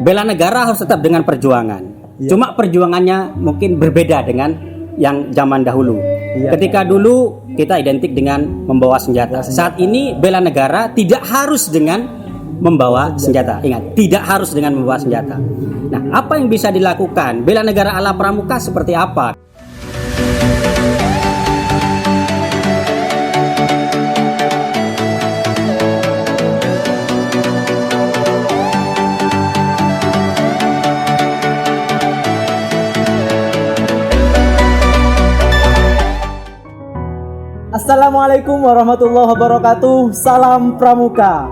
Bela negara harus tetap dengan perjuangan. Cuma perjuangannya mungkin berbeda dengan yang zaman dahulu. Ketika dulu kita identik dengan membawa senjata. Saat ini bela negara tidak harus dengan membawa senjata. Ingat, tidak harus dengan membawa senjata. Nah, apa yang bisa dilakukan? Bela negara ala pramuka seperti apa? Assalamualaikum warahmatullahi wabarakatuh. Salam Pramuka.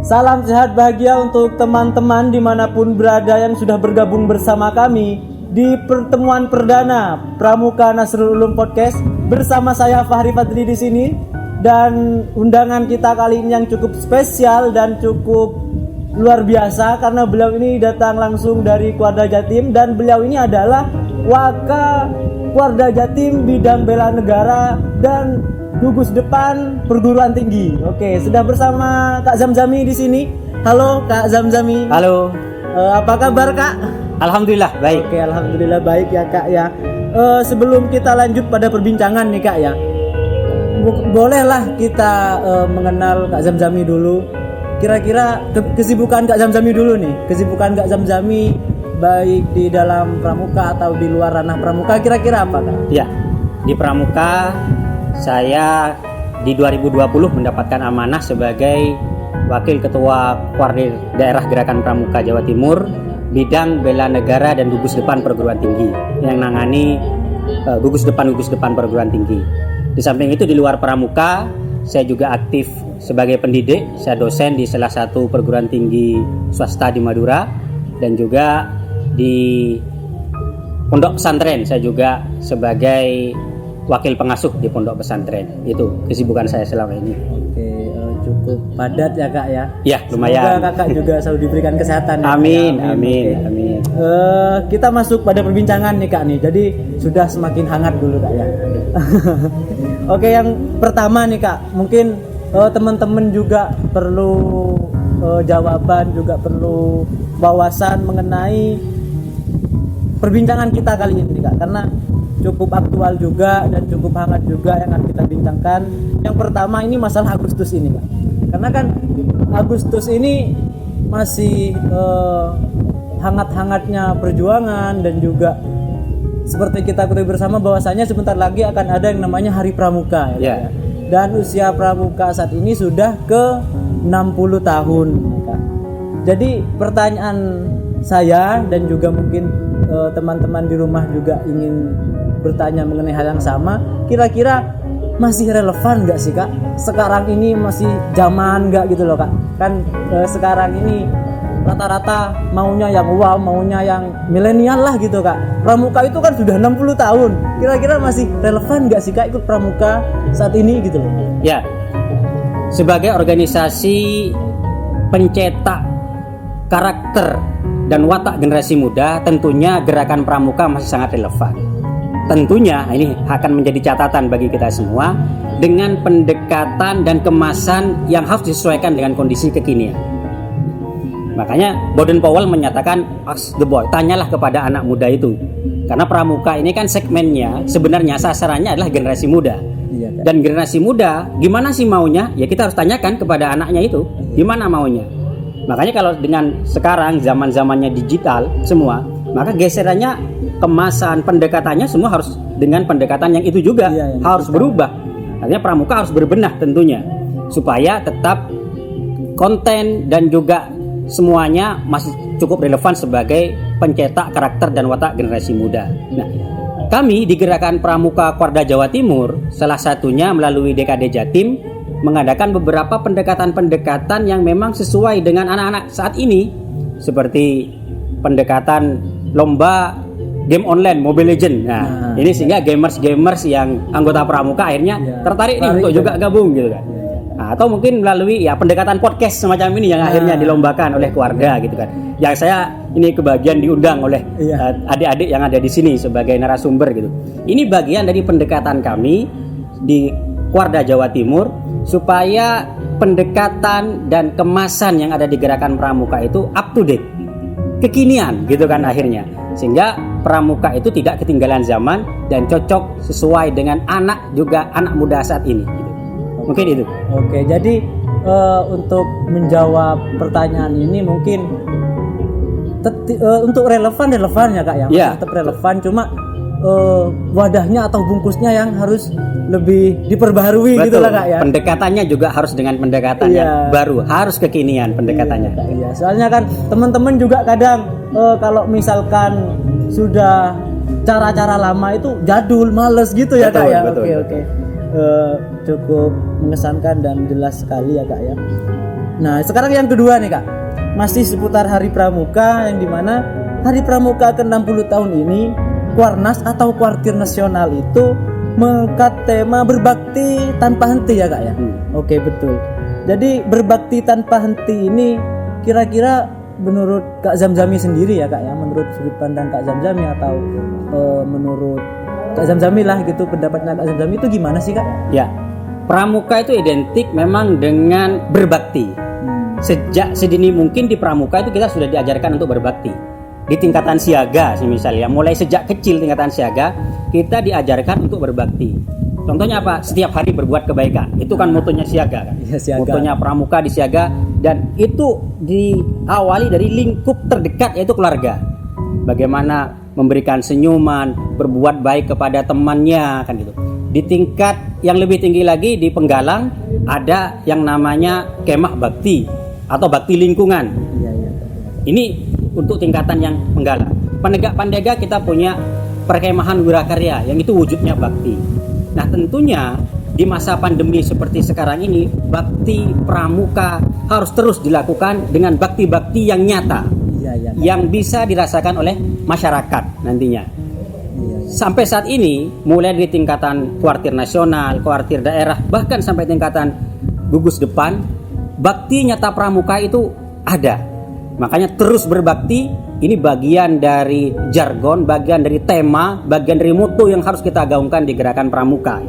Salam sehat bahagia untuk teman-teman dimanapun berada yang sudah bergabung bersama kami di pertemuan perdana Pramuka Nasrul Ulum Podcast bersama saya Fahri Fadli di sini, dan undangan kita kali ini yang cukup spesial dan cukup luar biasa karena beliau ini datang langsung dari Kuarda Jatim, dan beliau ini adalah Waka Kuarda Jatim bidang bela negara dan gugus depan perguruan tinggi. Oke, sudah bersama Kak Zamzami di sini. Halo Kak Zamzami. Halo. Apa kabar Kak? Alhamdulillah baik. Oke, alhamdulillah baik ya Kak ya. Sebelum kita lanjut pada perbincangan nih Kak ya, bolehlah kita mengenal Kak Zamzami dulu. Kira-kira kesibukan Kak Zamzami dulu nih. Kesibukan Kak Zamzami baik di dalam pramuka atau di luar ranah pramuka, kira-kira apa Kak? Ya, di pramuka saya di 2020 mendapatkan amanah sebagai Wakil Ketua Koordinator Daerah Gerakan Pramuka Jawa Timur bidang bela negara dan gugus depan perguruan tinggi yang nangani gugus depan perguruan tinggi. Di samping itu di luar pramuka saya juga aktif sebagai pendidik. Saya dosen di salah satu perguruan tinggi swasta di Madura, dan juga di pondok pesantren saya juga sebagai wakil pengasuh di pondok pesantren. Itu kesibukan saya selama ini. Oke, cukup padat ya Kak ya. Ya, lumayan. Semoga Kakak juga selalu diberikan kesehatan. Amin, ya, amin, Oke. amin. Kita masuk pada perbincangan nih Kak nih. Jadi sudah semakin hangat dulu Kak ya. Oke, yang pertama nih Kak, mungkin teman-teman juga perlu jawaban, juga perlu wawasan mengenai perbincangan kita kali ini Kak, karena cukup aktual juga dan cukup hangat juga yang akan kita bincangkan. Yang pertama ini masalah Agustus ini Kak, karena kan Agustus ini masih hangat-hangatnya perjuangan, dan juga seperti kita ketahui bersama bahwasanya sebentar lagi akan ada yang namanya Hari Pramuka ya. Dan usia pramuka saat ini sudah ke 60 tahun Kak. Jadi pertanyaan saya dan juga mungkin teman-teman di rumah juga ingin bertanya mengenai hal yang sama, kira-kira masih relevan nggak sih Kak? Sekarang ini masih zaman nggak gitu loh Kak? Kan sekarang ini rata-rata maunya yang wow, maunya yang milenial lah gitu Kak. Pramuka itu kan sudah 60 tahun. Kira-kira masih relevan nggak sih Kak ikut pramuka saat ini gitu loh? Ya, sebagai organisasi pencetak karakter dan watak generasi muda, tentunya gerakan pramuka masih sangat relevan. Tentunya ini akan menjadi catatan bagi kita semua dengan pendekatan dan kemasan yang harus disesuaikan dengan kondisi kekinian. Makanya Baden-Powell menyatakan ask the boy, tanyalah kepada anak muda itu. Karena pramuka ini kan segmennya sebenarnya sasarannya adalah generasi muda. Dan generasi muda gimana sih maunya? Ya kita harus tanyakan kepada anaknya itu, gimana maunya. Makanya kalau dengan sekarang zaman-zamannya digital semua, maka geserannya, kemasan, pendekatannya semua harus dengan pendekatan yang itu juga harus berubah. Artinya pramuka harus berbenah tentunya supaya tetap konten dan juga semuanya masih cukup relevan sebagai pencetak karakter dan watak generasi muda. Nah, kami di Gerakan Pramuka Kuarda Jawa Timur salah satunya melalui DKD Jatim mengadakan beberapa pendekatan-pendekatan yang memang sesuai dengan anak-anak saat ini, seperti pendekatan lomba game online Mobile Legends. Nah, ini sehingga gamers-gamers yang anggota pramuka akhirnya tertarik nih untuk juga gabung gitu kan. Nah, atau mungkin melalui ya pendekatan podcast semacam ini yang akhirnya dilombakan oleh keluarga gitu kan. Yang saya ini kebagian diundang oleh adik-adik yang ada di sini sebagai narasumber gitu. Ini bagian dari pendekatan kami di Kuarda Jawa Timur supaya pendekatan dan kemasan yang ada di gerakan pramuka itu up to date, kekinian gitu kan akhirnya, sehingga pramuka itu tidak ketinggalan zaman dan cocok sesuai dengan anak muda saat ini gitu. Mungkin itu. Oke, jadi untuk menjawab pertanyaan ini mungkin untuk relevan ya Kak ya, tetap relevan, cuma wadahnya atau bungkusnya yang harus lebih diperbaharui. Betul. Gitu lah Kak ya. Pendekatannya juga harus dengan pendekatan yang baru, harus kekinian pendekatannya. Iya. Soalnya kan teman-teman juga kadang kalau misalkan sudah cara-cara lama itu jadul, males gitu ya Kak ya. Oke. Cukup mengesankan dan jelas sekali ya Kak ya. Nah sekarang yang kedua nih Kak, masih seputar Hari Pramuka, yang dimana Hari Pramuka ke-60 tahun ini Kuarnas atau Kuartir Nasional itu mengangkat tema berbakti tanpa henti ya Kak ya. Oke, betul. Jadi berbakti tanpa henti ini kira-kira menurut Kak Zamzami sendiri ya Kak ya, menurut sudut pandang Kak Zamzami atau menurut Kak Zamzami lah gitu, pendapatnya Kak Zamzami itu gimana sih Kak? Ya, pramuka itu identik memang dengan berbakti. Sejak sedini mungkin di pramuka itu kita sudah diajarkan untuk berbakti. Di tingkatan siaga misalnya, mulai sejak kecil tingkatan siaga kita diajarkan untuk berbakti. Contohnya apa? Setiap hari berbuat kebaikan. Itu kan motonya siaga kan. Ya, siaga. Motonya pramuka di siaga, dan itu diawali dari lingkup terdekat yaitu keluarga. Bagaimana memberikan senyuman, berbuat baik kepada temannya kan gitu. Di tingkat yang lebih tinggi lagi di Penggalang ada yang namanya kemah bakti atau bakti lingkungan. Ini untuk tingkatan yang Penggalang. Penegak Pandega kita punya perkemahan Wirakarya yang itu wujudnya bakti. Nah tentunya di masa pandemi seperti sekarang ini, bakti pramuka harus terus dilakukan dengan bakti-bakti yang nyata, yang bisa dirasakan oleh masyarakat nantinya. Sampai saat ini, mulai dari tingkatan kuartir nasional, kuartir daerah, bahkan sampai tingkatan gugus depan, bakti nyata pramuka itu ada. Makanya terus berbakti, ini bagian dari jargon, bagian dari tema, bagian dari mutu yang harus kita gaungkan di gerakan pramuka.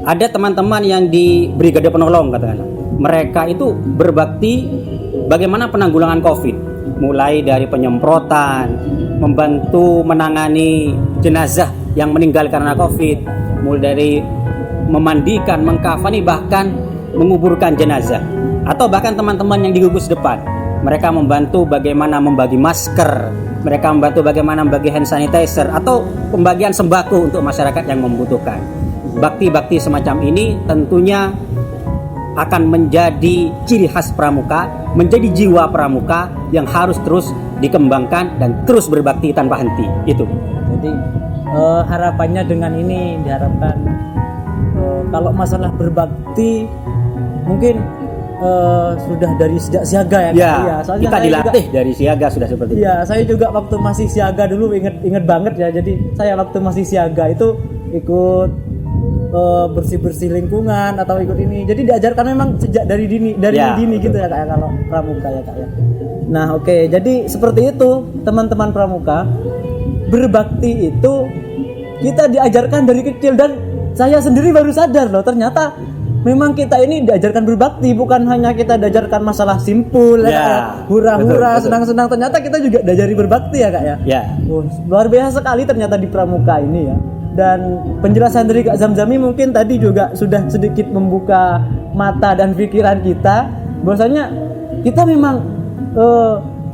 Ada teman-teman yang di Brigade Penolong katakanlah, mereka itu berbakti bagaimana penanggulangan COVID, mulai dari penyemprotan, membantu menangani jenazah yang meninggal karena COVID, mulai dari memandikan, mengkafani, bahkan menguburkan jenazah. Atau bahkan teman-teman yang di gugus depan, mereka membantu bagaimana membagi masker, mereka membantu bagaimana membagi hand sanitizer, atau pembagian sembako untuk masyarakat yang membutuhkan. Bakti-bakti semacam ini tentunya akan menjadi ciri khas pramuka, menjadi jiwa pramuka yang harus terus dikembangkan dan terus berbakti tanpa henti. Itu. Jadi harapannya dengan ini diharapkan kalau masalah berbakti mungkin sudah dari sejak siaga ya soalnya kita dilatih juga, dari siaga sudah seperti itu. Ya, saya juga waktu masih siaga dulu inget banget ya. Jadi saya waktu masih siaga itu ikut bersih-bersih lingkungan atau ikut ini. Jadi diajarkan memang sejak dari dini gitu ya Kak ya, kalau pramuka ya Kak ya. Nah, oke. Jadi seperti itu teman-teman pramuka. Berbakti itu kita diajarkan dari kecil, dan saya sendiri baru sadar loh ternyata memang kita ini diajarkan berbakti, bukan hanya kita diajarkan masalah simpul hura-hura, senang-senang. Ternyata kita juga diajari berbakti ya Kak ya. Luar biasa sekali ternyata di pramuka ini ya. Dan penjelasan dari Kak Zamzami mungkin tadi juga sudah sedikit membuka mata dan pikiran kita bahwasanya kita memang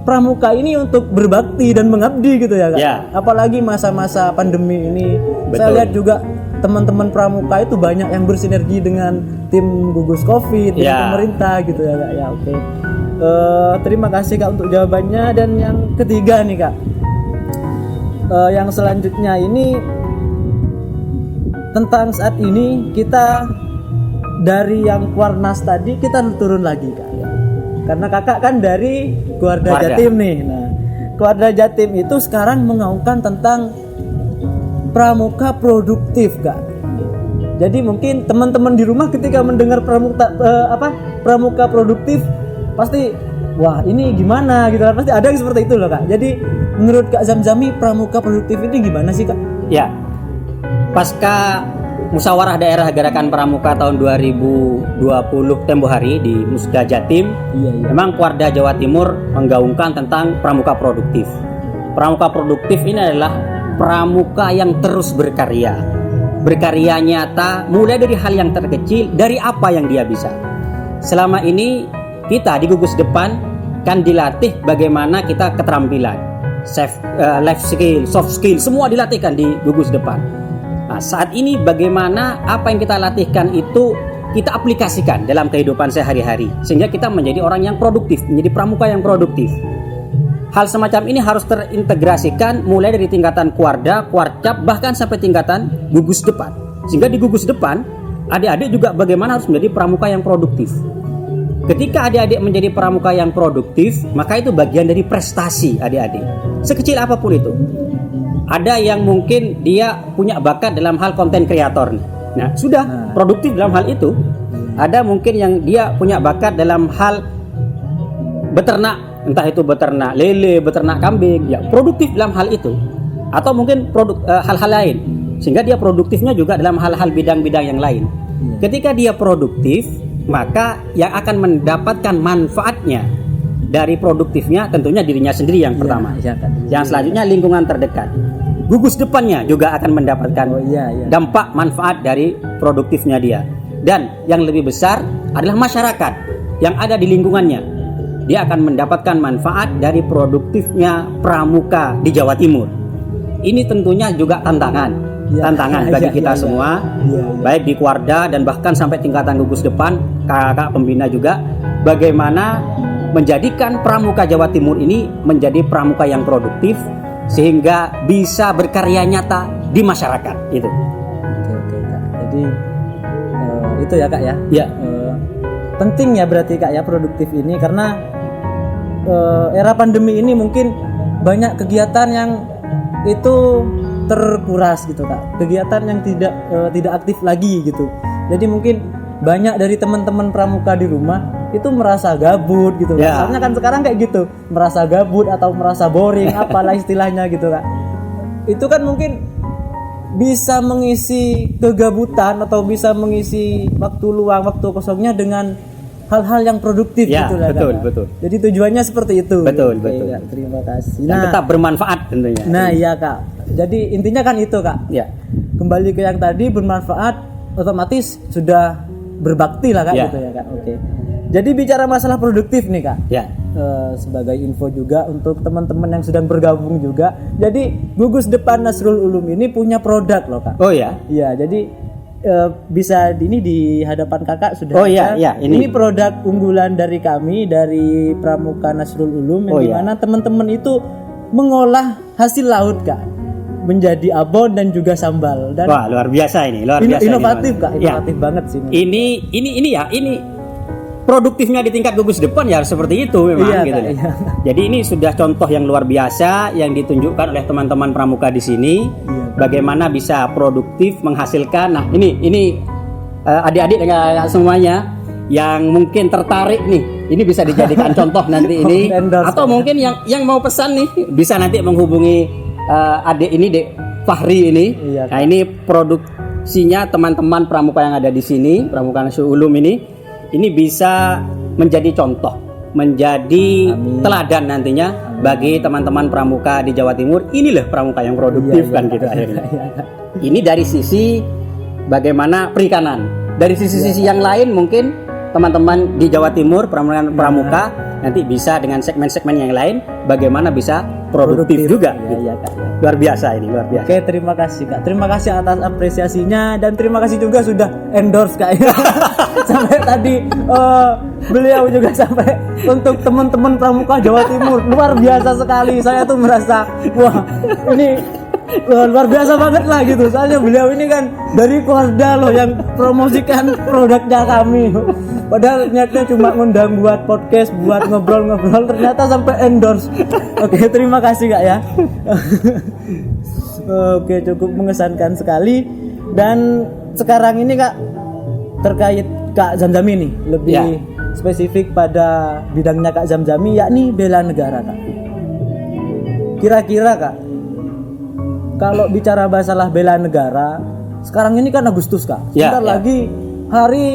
pramuka ini untuk berbakti dan mengabdi gitu ya Kak. Apalagi masa-masa pandemi ini. Betul. Saya lihat juga teman-teman pramuka itu banyak yang bersinergi dengan tim gugus COVID, dengan pemerintah gitu ya Kak. Oke. Terima kasih Kak untuk jawabannya. Dan yang ketiga nih Kak, yang selanjutnya ini tentang saat ini kita dari yang Kuarnas tadi kita turun lagi Kak. Karena kakak kan dari Kuarda Jatim nih. Nah, Kuarda Jatim itu sekarang mengaungkan tentang pramuka produktif Kak. Jadi mungkin teman-teman di rumah ketika mendengar pramuka produktif pasti wah ini gimana gitu kan, pasti ada yang seperti itu loh Kak. Jadi menurut Kak Zamzami pramuka produktif ini gimana sih Kak? Ya, pasca Musyawarah Daerah Gerakan Pramuka tahun 2020 tempo hari di Musda Jatim. Iya. Memang Kuarda Jawa Timur menggaungkan tentang pramuka produktif. Pramuka produktif ini adalah pramuka yang terus berkarya nyata, mulai dari hal yang terkecil, dari apa yang dia bisa. Selama ini kita di Gugus Depan kan dilatih bagaimana kita keterampilan, life skill, soft skill, semua dilatihkan di Gugus Depan. Nah, saat ini bagaimana apa yang kita latihkan itu kita aplikasikan dalam kehidupan sehari-hari, sehingga kita menjadi orang yang produktif, menjadi pramuka yang produktif. Hal semacam ini harus terintegrasikan mulai dari tingkatan Kuarda, Kuarcap, bahkan sampai tingkatan Gugus Depan. Sehingga di Gugus Depan, adik-adik juga bagaimana harus menjadi pramuka yang produktif. Ketika adik-adik menjadi pramuka yang produktif, maka itu bagian dari prestasi adik-adik. Sekecil apapun itu. Ada yang mungkin dia punya bakat dalam hal konten kreator. Nah, sudah produktif dalam hal itu. Ada mungkin yang dia punya bakat dalam hal beternak, entah itu beternak lele, beternak kambing, ya produktif dalam hal itu. Atau mungkin hal-hal lain, sehingga dia produktifnya juga dalam hal-hal bidang-bidang yang lain. Ketika dia produktif, maka yang akan mendapatkan manfaatnya dari produktifnya tentunya dirinya sendiri yang pertama. Yang selanjutnya lingkungan terdekat. Gugus Depannya juga akan mendapatkan dampak manfaat dari produktifnya dia. Dan yang lebih besar adalah masyarakat yang ada di lingkungannya. Dia akan mendapatkan manfaat dari produktifnya pramuka di Jawa Timur. Ini tentunya juga tantangan bagi kita semua, baik di Kuarda dan bahkan sampai tingkatan Gugus Depan, kakak pembina juga, bagaimana menjadikan pramuka Jawa Timur ini menjadi pramuka yang produktif sehingga bisa berkarya nyata di masyarakat itu. Oke Kak. Jadi itu ya Kak ya. Ya. Penting ya berarti Kak ya produktif ini, karena era pandemi ini mungkin banyak kegiatan yang itu terkuras gitu Kak. Kegiatan yang tidak aktif lagi gitu. Jadi mungkin banyak dari teman-teman pramuka di rumah itu merasa gabut gitu kan. Soalnya kan sekarang kayak gitu, merasa gabut atau merasa boring apalah istilahnya gitu Kak. Itu kan mungkin bisa mengisi kegabutan atau bisa mengisi waktu luang, waktu kosongnya dengan hal-hal yang produktif gitu lah. Betul. Jadi tujuannya seperti itu. Betul. Ya, terima kasih. Dan tetap bermanfaat tentunya. Nah, iya Kak. Jadi intinya kan itu Kak. Ya. Kembali ke yang tadi, bermanfaat otomatis sudah berbakti lah Kak gitu ya Kak. Oke. Jadi bicara masalah produktif nih Kak. Ya. Sebagai info juga untuk teman-teman yang sedang bergabung juga. Jadi Gugus Depan Nasrul Ulum ini punya produk loh Kak. Oh ya. Iya, jadi bisa ini di hadapan Kakak sudah. Oh iya, ini produk unggulan dari kami dari Pramuka Nasrul Ulum yang dimana teman-teman itu mengolah hasil laut Kak menjadi abon dan juga sambal. Dan wah, luar biasa ini, inovatif Kak, inovatif banget sih. Ini produktifnya di tingkat Gugus Depan ya seperti itu memang gitu. Iya. Jadi ini sudah contoh yang luar biasa yang ditunjukkan oleh teman-teman pramuka di sini. Bagaimana bisa produktif menghasilkan. Nah, ini adik-adik dengan semuanya yang mungkin tertarik nih, ini bisa dijadikan contoh nanti ini. Atau mungkin yang mau pesan nih bisa nanti menghubungi adik ini, Dek Fahri ini. Nah, ini produksinya teman-teman pramuka yang ada di sini, Pramuka Nasrul Ulum ini bisa menjadi contoh, menjadi teladan nantinya bagi teman-teman pramuka di Jawa Timur. Inilah pramuka yang produktif kan gitu akhirnya. Ini dari sisi bagaimana perikanan. Dari sisi yang lain mungkin teman-teman di Jawa Timur pramuka nanti bisa dengan segmen-segmen yang lain bagaimana bisa produktif juga. Kak. Luar biasa ini, luar biasa. Oke, terima kasih Kak. Terima kasih atas apresiasinya dan terima kasih juga sudah endorse Kak. Sampai tadi beliau juga sampai untuk teman-teman pramuka Jawa Timur. Luar biasa sekali. Saya tuh merasa wah, ini luar biasa banget lah gitu. Soalnya beliau ini kan dari Kuarda loh yang promosikan produknya kami. Padahal niatnya cuma ngundang buat podcast, buat ngobrol-ngobrol, ternyata sampai endorse. Oke, terima kasih Kak ya. Oke, cukup mengesankan sekali. Dan sekarang ini Kak, terkait Kak Zamzami nih, lebih spesifik pada bidangnya Kak Zamzami, yakni bela negara Kak. Kira-kira Kak, kalau bicara masalah bela negara, sekarang ini kan Agustus Kak. Ya, Sebentar ya. lagi hari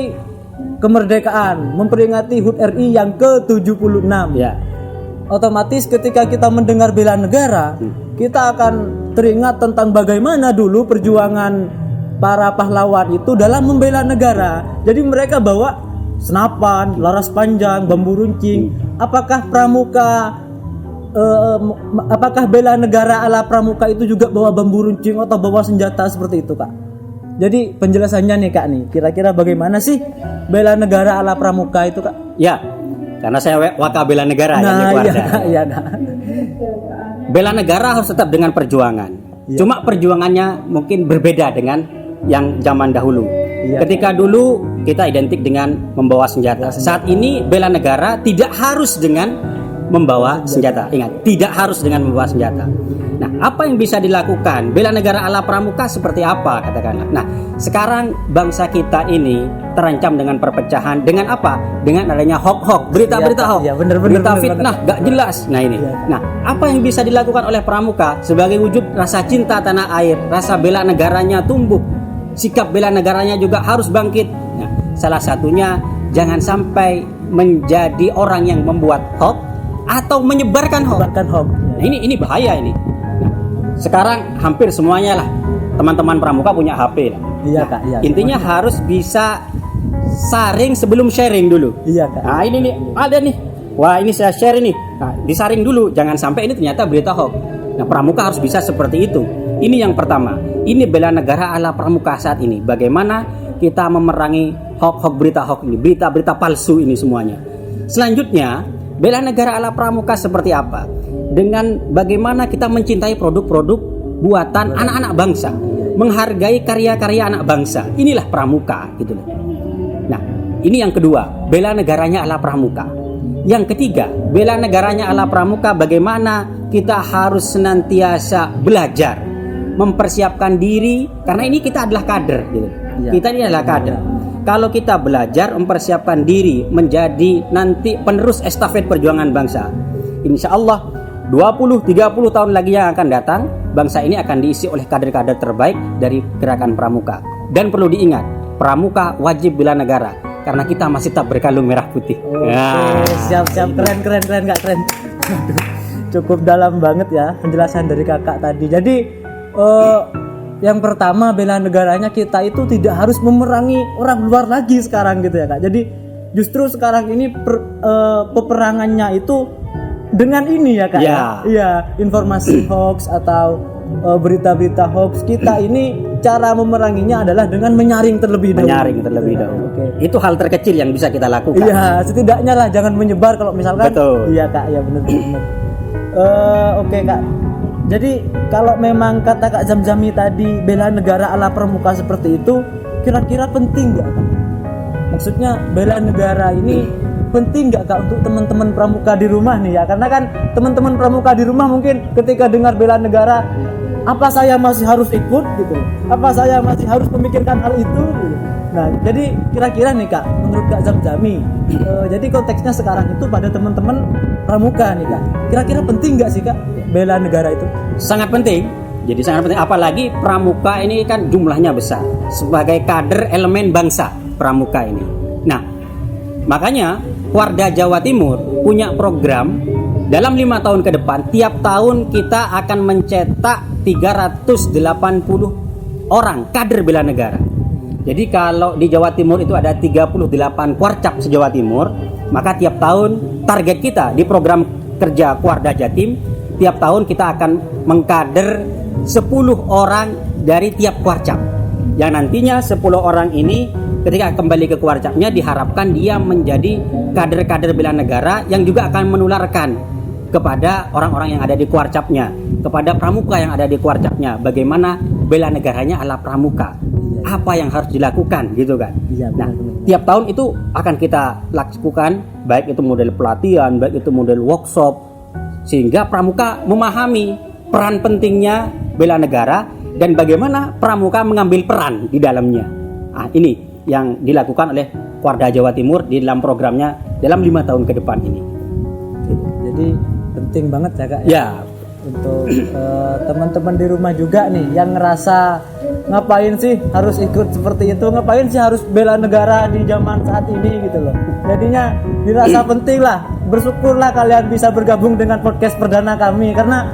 kemerdekaan, memperingati HUT RI yang ke-76. Ya. Otomatis ketika kita mendengar bela negara, kita akan teringat tentang bagaimana dulu perjuangan para pahlawan itu dalam membela negara. Jadi mereka bawa senapan, laras panjang, bambu runcing. Apakah pramuka apakah bela negara ala pramuka itu juga bawa bambu runcing atau bawa senjata seperti itu, Kak? Jadi penjelasannya nih, Kak, nih kira-kira bagaimana sih bela negara ala pramuka itu, Kak? Ya, karena saya waka bela negara yang di Nah, Kuarda. iya, Kak, iya, Kak. Bela negara harus tetap dengan perjuangan. Iya. Cuma perjuangannya mungkin berbeda dengan yang zaman dahulu. Iya. Ketika dulu kita identik dengan membawa senjata. Saat ini bela negara tidak harus dengan membawa senjata. Ingat, tidak harus dengan membawa senjata. Nah, apa yang bisa dilakukan? Bela negara ala pramuka seperti apa, katakanlah. Nah, sekarang bangsa kita ini terancam dengan perpecahan. Dengan apa? Dengan adanya hoax, berita-berita Iya, hoax, iya, bener, berita bener, fitnah, bener. gak jelas. Nah ini. Iya. Nah, apa yang bisa dilakukan oleh pramuka sebagai wujud rasa cinta tanah air, rasa bela negaranya tumbuh, sikap bela negaranya juga harus bangkit. Nah, salah satunya jangan sampai menjadi orang yang membuat hoax atau menyebarkan hoax. Bahkan hoax. Nah, ini bahaya ini. Nah, sekarang hampir semuanya lah teman-teman pramuka punya HP lah. Iya, Kak, iya. Intinya harus bisa saring sebelum sharing dulu. Iya, Kak. Nah ini nih ada nih. Wah ini saya share ini. Nah, disaring dulu. Jangan sampai ini ternyata berita hoax. Nah pramuka harus bisa seperti itu. Ini yang pertama. Ini bela negara ala pramuka saat ini. Bagaimana kita memerangi hoax berita hoax ini, berita-berita palsu ini semuanya. Selanjutnya bela negara ala pramuka seperti apa? Dengan bagaimana kita mencintai produk-produk buatan anak-anak bangsa, menghargai karya-karya anak bangsa. Inilah pramuka gitu loh. Nah, ini yang kedua, bela negaranya ala pramuka. Yang ketiga, bela negaranya ala pramuka bagaimana kita harus senantiasa belajar, mempersiapkan diri karena ini kita adalah kader gitu. Iya. Kita ini adalah kader. Kalau kita belajar mempersiapkan diri menjadi nanti penerus estafet perjuangan bangsa, insya Allah 20-30 tahun lagi yang akan datang, bangsa ini akan diisi oleh kader-kader terbaik dari gerakan pramuka. Dan perlu diingat, pramuka wajib bela negara karena kita masih tetap berkalung merah putih. Oke, Nah, siap keren Kak, keren. Aduh, cukup dalam banget ya penjelasan dari Kakak tadi. Jadi yang pertama bela negaranya kita itu tidak harus memerangi orang luar lagi sekarang gitu ya, Kak. Jadi justru sekarang ini peperangannya itu dengan ini ya, Kak. Ya. Iya, informasi hoax atau berita-berita hoax. Kita ini cara memeranginya adalah dengan menyaring terlebih dahulu. menyaring terlebih dahulu. Oke. Itu hal terkecil yang bisa kita lakukan. Iya, setidaknya lah jangan menyebar kalau misalkan. Betul. Iya, Kak, ya benar. Oke, Kak. Jadi kalau memang kata Kak Zamzami tadi bela negara ala pramuka seperti itu, kira-kira penting nggak, Kak? Maksudnya bela negara ini penting nggak, Kak, untuk teman-teman pramuka di rumah nih ya? Karena kan teman-teman pramuka di rumah mungkin ketika dengar bela negara, apa saya masih harus ikut gitu? Apa saya masih harus memikirkan hal itu? Gitu. Nah, jadi kira-kira nih, Kak, menurut Kak Zamzami, jadi konteksnya sekarang itu pada teman-teman pramuka nih, Kak. Kira-kira penting nggak sih, Kak, bela negara itu? Sangat penting. Jadi sangat penting. Apalagi pramuka ini kan jumlahnya besar. Sebagai kader elemen bangsa pramuka ini. Nah, makanya Kuarda Jawa Timur punya program dalam 5 tahun ke depan. Tiap tahun kita akan mencetak 380 orang kader bela negara. Jadi kalau di Jawa Timur itu ada 38 Kuarcap se-Jawa Timur, maka tiap tahun target kita di program kerja Kuarda Jatim, tiap tahun kita akan mengkader 10 orang dari tiap Kuarcap. Yang nantinya 10 orang ini ketika kembali ke Kuarcapnya diharapkan dia menjadi kader-kader bela negara yang juga akan menularkan kepada orang-orang yang ada di Kuarcapnya, kepada pramuka yang ada di Kuarcapnya, bagaimana bela negaranya ala pramuka. Apa yang harus dilakukan gitu kan. Iya, Nah, benar. tiap tahun itu akan kita lakukan, baik itu model pelatihan, baik itu model workshop, sehingga pramuka memahami peran pentingnya bela negara dan bagaimana pramuka mengambil peran di dalamnya. Nah, ini yang dilakukan oleh Kuarda Jawa Timur di dalam programnya dalam 5 tahun ke depan ini. Jadi penting banget ya, Kak. Ya, untuk teman-teman di rumah juga nih yang ngerasa ngapain sih harus ikut seperti itu, ngapain sih harus bela negara di zaman saat ini gitu loh. Jadinya dirasa penting lah, bersyukurlah kalian bisa bergabung dengan podcast perdana kami karena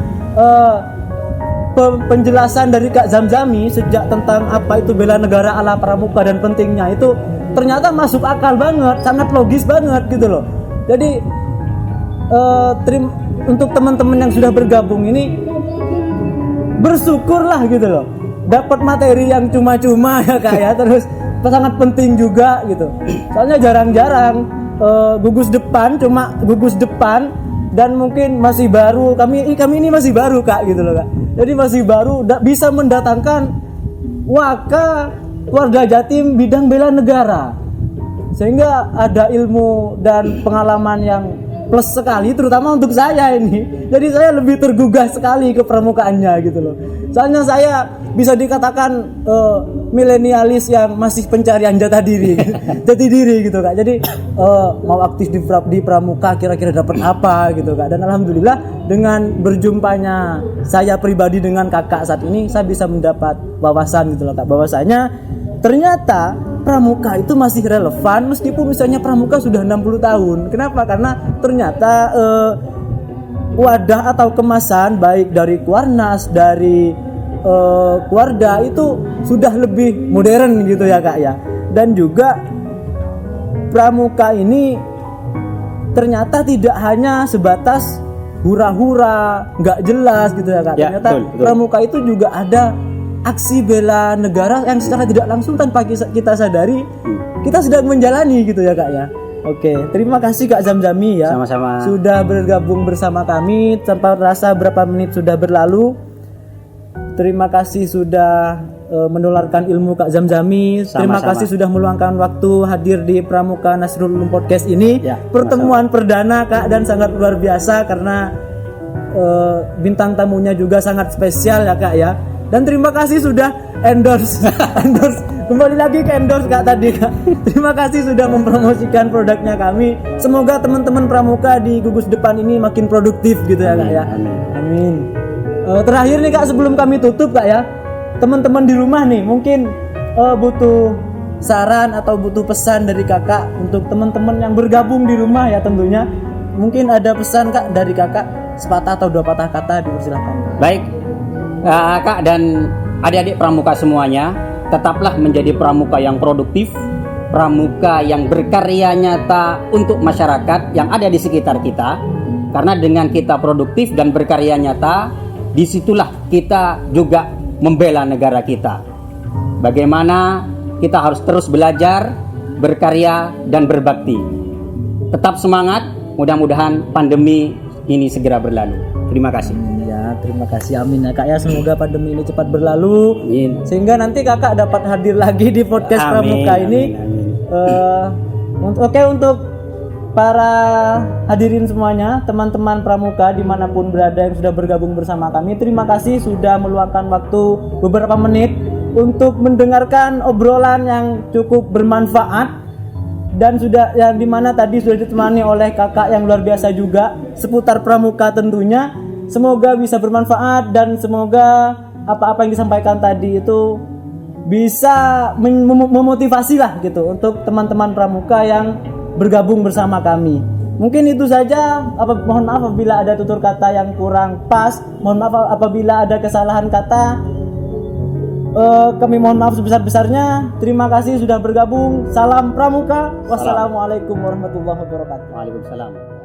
penjelasan dari Kak Zamzami sejak tentang apa itu bela negara ala pramuka dan pentingnya itu ternyata masuk akal banget, sangat logis banget gitu loh. Jadi untuk teman-teman yang sudah bergabung ini bersyukurlah gitu loh, dapat materi yang cuma-cuma ya Kak ya, terus sangat penting juga gitu. Soalnya jarang-jarang gugus depan, cuma gugus depan dan mungkin masih baru, kami ini masih baru Kak gitu loh Kak. Jadi masih baru bisa mendatangkan Waka Warga Jatim bidang bela negara, sehingga ada ilmu dan pengalaman yang plus sekali terutama untuk saya ini. Jadi saya lebih tergugah sekali ke pramukaannya gitu loh. Soalnya saya bisa dikatakan milenialis yang masih pencarian jati diri gitu Kak. Jadi mau aktif di pramuka kira-kira dapat apa gitu Kak. Dan alhamdulillah dengan berjumpanya saya pribadi dengan Kakak saat ini saya bisa mendapat wawasan gitu loh Kak. Bahwasanya ternyata pramuka itu masih relevan meskipun misalnya pramuka sudah 60 tahun. Kenapa? Karena ternyata wadah atau kemasan baik dari Kuarnas, dari Kuarda itu sudah lebih modern gitu ya Kak ya. Dan juga pramuka ini ternyata tidak hanya sebatas hura-hura nggak jelas gitu ya Kak. Ya, ternyata betul. pramuka itu juga ada aksi bela negara yang secara tidak langsung tanpa kita sadari kita sedang menjalani gitu ya Kak ya. Oke, terima kasih Kak Zamzami ya. Sama-sama. Sudah bergabung bersama kami tanpa rasa berapa menit sudah berlalu. Terima kasih sudah menularkan ilmu Kak Zamzami. Terima kasih sudah meluangkan waktu hadir di Pramuka Nasrul Ulum Podcast ini. Ya, pertemuan perdana Kak dan sangat luar biasa karena bintang tamunya juga sangat spesial ya Kak ya. Dan terima kasih sudah endorse kembali lagi ke endorse Kak tadi Kak. Terima kasih sudah mempromosikan produknya kami. Semoga teman-teman pramuka di gugus depan ini makin produktif gitu ya Kak ya. Amin. Terakhir nih Kak sebelum kami tutup Kak ya, teman-teman di rumah nih mungkin butuh saran atau butuh pesan dari Kakak untuk teman-teman yang bergabung di rumah ya tentunya. Mungkin ada pesan Kak dari Kakak, sepatah atau dua patah kata, dipersilakan. Baik, Kak dan adik-adik pramuka semuanya, tetaplah menjadi pramuka yang produktif, pramuka yang berkarya nyata untuk masyarakat yang ada di sekitar kita. Karena dengan kita produktif dan berkarya nyata, disitulah kita juga membela negara kita. Bagaimana kita harus terus belajar, berkarya, dan berbakti. Tetap semangat, mudah-mudahan pandemi ini segera berlalu. Terima kasih. Ya, terima kasih, amin ya Kak ya. Semoga pandemi ini cepat berlalu. Amin. Sehingga nanti Kakak dapat hadir lagi di podcast Pramuka ini. Oke, untuk para hadirin semuanya, teman-teman pramuka dimanapun berada yang sudah bergabung bersama kami, terima kasih sudah meluangkan waktu beberapa menit untuk mendengarkan obrolan yang cukup bermanfaat dan sudah yang dimana tadi sudah ditemani oleh kakak yang luar biasa juga seputar pramuka tentunya. Semoga bisa bermanfaat dan semoga apa-apa yang disampaikan tadi itu bisa memotivasi lah gitu untuk teman-teman pramuka yang bergabung bersama kami. Mungkin itu saja. Mohon maaf apabila ada tutur kata yang kurang pas. Mohon maaf apabila ada kesalahan kata. Kami mohon maaf sebesar-besarnya. Terima kasih sudah bergabung. Salam Pramuka. Wassalamualaikum warahmatullahi wabarakatuh. Waalaikumsalam.